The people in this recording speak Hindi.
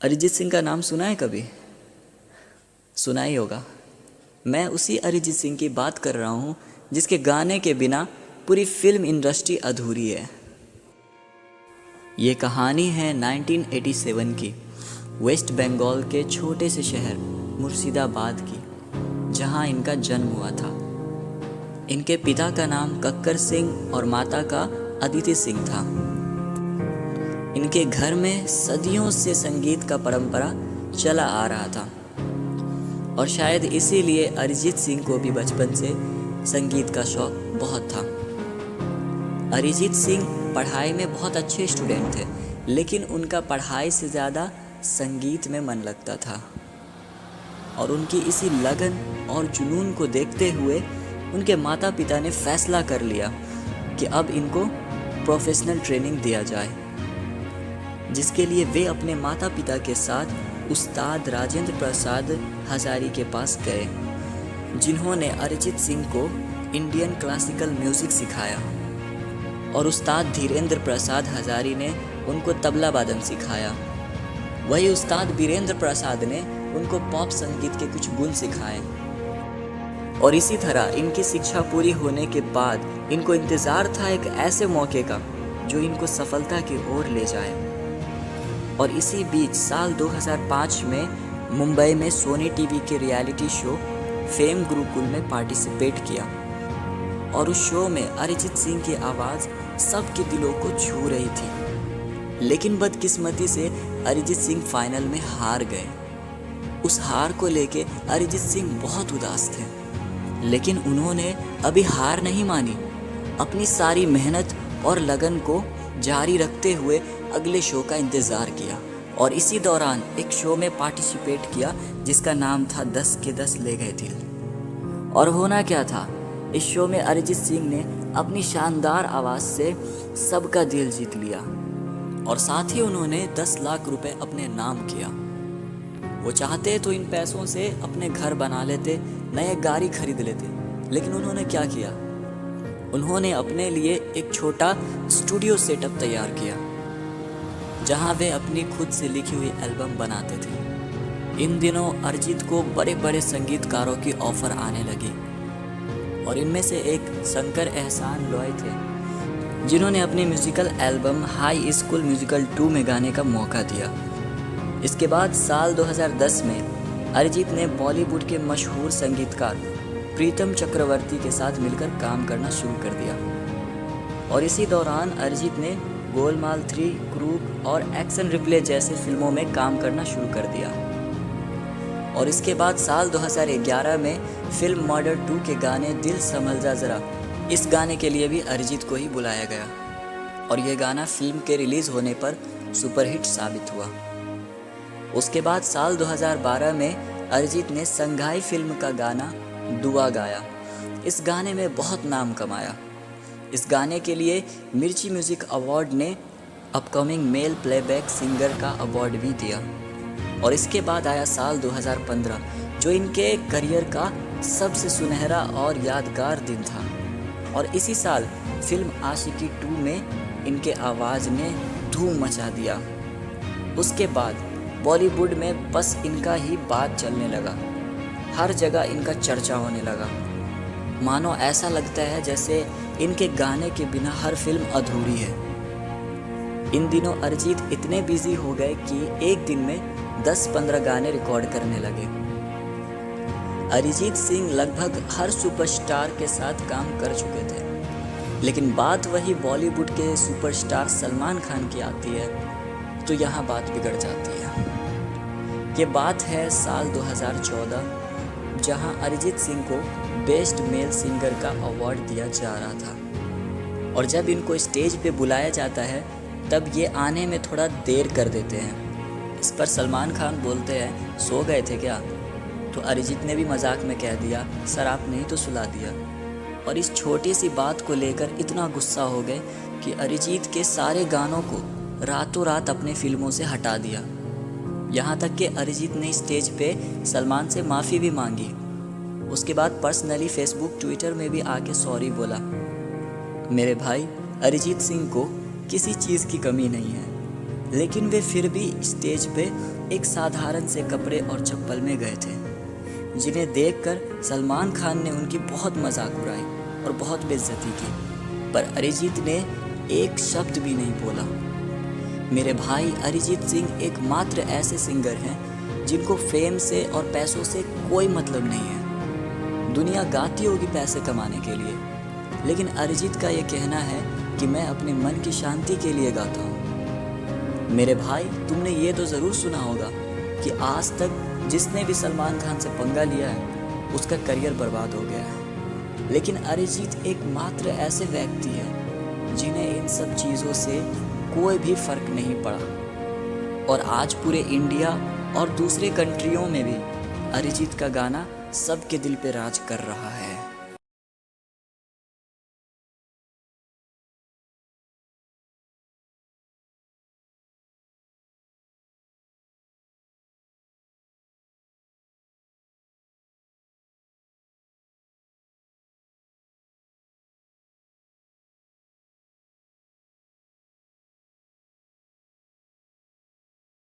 अरिजीत सिंह का नाम सुना है कभी? सुना ही होगा। मैं उसी अरिजीत सिंह की बात कर रहा हूँ जिसके गाने के बिना पूरी फिल्म इंडस्ट्री अधूरी है। ये कहानी है 1987 की, वेस्ट बंगाल के छोटे से शहर मुर्शिदाबाद की, जहाँ इनका जन्म हुआ था। इनके पिता का नाम कक्कर सिंह और माता का अदिति सिंह था। इनके घर में सदियों से संगीत का परंपरा चला आ रहा था और शायद इसीलिए अरिजीत सिंह को भी बचपन से संगीत का शौक बहुत था। अरिजीत सिंह पढ़ाई में बहुत अच्छे स्टूडेंट थे, लेकिन उनका पढ़ाई से ज़्यादा संगीत में मन लगता था और उनकी इसी लगन और जुनून को देखते हुए उनके माता पिता ने फैसला कर लिया कि अब इनको प्रोफेशनल ट्रेनिंग दिया जाए, जिसके लिए वे अपने माता पिता के साथ उस्ताद राजेंद्र प्रसाद हजारी के पास गए, जिन्होंने अरिजीत सिंह को इंडियन क्लासिकल म्यूज़िक सिखाया और उस्ताद धीरेंद्र प्रसाद हजारी ने उनको तबला वादन सिखाया। वही उस्ताद वीरेंद्र प्रसाद ने उनको पॉप संगीत के कुछ गुण सिखाए और इसी तरह इनकी शिक्षा पूरी होने के बाद इनको इंतज़ार था एक ऐसे मौके का जो इनको सफलता की ओर ले जाए। और इसी बीच साल 2005 में मुंबई में सोनी टीवी के रियलिटी शो फेम गुरुकुल में पार्टिसिपेट किया और उस शो में अरिजीत सिंह की आवाज़ सबके दिलों को छू रही थी। लेकिन बदकिस्मती से अरिजीत सिंह फाइनल में हार गए। उस हार को लेके अरिजीत सिंह बहुत उदास थे, लेकिन उन्होंने अभी हार नहीं मानी। अपनी सारी मेहनत और लगन को जारी रखते हुए अगले शो का इंतज़ार किया और इसी दौरान एक शो में पार्टिसिपेट किया जिसका नाम था 10 के 10 ले गए दिल। और होना क्या था, इस शो में अरिजीत सिंह ने अपनी शानदार आवाज़ से सबका दिल जीत लिया और साथ ही उन्होंने 10 लाख रुपए अपने नाम किया। वो चाहते तो इन पैसों से अपने घर बना लेते, नए गाड़ी खरीद लेते, लेकिन उन्होंने क्या किया, उन्होंने अपने लिए एक छोटा स्टूडियो सेटअप तैयार किया जहां वे अपनी खुद से लिखी हुई एल्बम बनाते थे। इन दिनों अरिजीत को बड़े बड़े संगीतकारों की ऑफ़र आने लगी और इनमें से एक शंकर एहसान लॉय थे, जिन्होंने अपनी musical album high school musical 2 में गाने का मौका दिया। इसके बाद साल 2010 में अरिजीत ने बॉलीवुड के मशहूर संगीतकार प्रीतम चक्रवर्ती के साथ मिलकर काम करना शुरू कर दिया और इसी दौरान अरिजीत ने गोलमाल 3, क्रूक और एक्शन रिप्ले जैसे फिल्मों में काम करना शुरू कर दिया। और इसके बाद साल 2011 में फिल्म मर्डर 2 के गाने दिल संभल जा ज़रा, इस गाने के लिए भी अरिजीत को ही बुलाया गया और ये गाना फिल्म के रिलीज़ होने पर सुपरहिट साबित हुआ। उसके बाद साल 2012 में अरिजीत ने संघाई फिल्म का गाना दुआ गाया। इस गाने में बहुत नाम कमाया। इस गाने के लिए मिर्ची म्यूज़िक अवार्ड ने अपकमिंग मेल प्लेबैक सिंगर का अवार्ड भी दिया। और इसके बाद आया साल 2015, जो इनके करियर का सबसे सुनहरा और यादगार दिन था। और इसी साल फिल्म आशिकी 2 में इनके आवाज़ ने धूम मचा दिया। उसके बाद बॉलीवुड में बस इनका ही बात चलने लगा, हर जगह इनका चर्चा होने लगा। मानो ऐसा लगता है जैसे इनके गाने के बिना हर फिल्म अधूरी है। इन दिनों अरिजीत इतने बिजी हो गए कि एक दिन में 10-15 गाने रिकॉर्ड करने लगे। अरिजीत सिंह लगभग हर सुपरस्टार के साथ काम कर चुके थे, लेकिन बात वही बॉलीवुड के सुपरस्टार सलमान खान की आती है तो यहाँ बात बिगड़ जाती है। ये बात है साल 2014, जहाँ अरिजीत सिंह को बेस्ट मेल सिंगर का अवार्ड दिया जा रहा था और जब इनको स्टेज पे बुलाया जाता है तब ये आने में थोड़ा देर कर देते हैं। इस पर सलमान खान बोलते हैं, सो गए थे क्या? तो अरिजीत ने भी मजाक में कह दिया, सर आप नहीं तो सुला दिया। और इस छोटी सी बात को लेकर इतना गुस्सा हो गए कि अरिजीत के सारे गानों को रातों रात अपने फिल्मों से हटा दिया। यहाँ तक कि अरिजीत ने स्टेज पे सलमान से माफ़ी भी मांगी। उसके बाद पर्सनली फेसबुक ट्विटर में भी आके सॉरी बोला। मेरे भाई, अरिजीत सिंह को किसी चीज़ की कमी नहीं है, लेकिन वे फिर भी स्टेज पे एक साधारण से कपड़े और चप्पल में गए थे, जिन्हें देखकर सलमान खान ने उनकी बहुत मजाक उड़ाई और बहुत बेइज्जती की, पर अरिजीत ने एक शब्द भी नहीं बोला। मेरे भाई, अरिजीत सिंह एकमात्र ऐसे सिंगर हैं जिनको फेम से और पैसों से कोई मतलब नहीं है। दुनिया गाती होगी पैसे कमाने के लिए, लेकिन अरिजीत का ये कहना है कि मैं अपने मन की शांति के लिए गाता हूँ। मेरे भाई, तुमने ये तो ज़रूर सुना होगा कि आज तक जिसने भी सलमान खान से पंगा लिया है उसका करियर बर्बाद हो गया है, लेकिन अरिजीत एकमात्र ऐसे व्यक्ति है जिन्हें इन सब चीज़ों से कोई भी फ़र्क नहीं पड़ा, और आज पूरे इंडिया और दूसरे कंट्रियों में भी अरिजीत का गाना सबके दिल पे राज कर रहा है।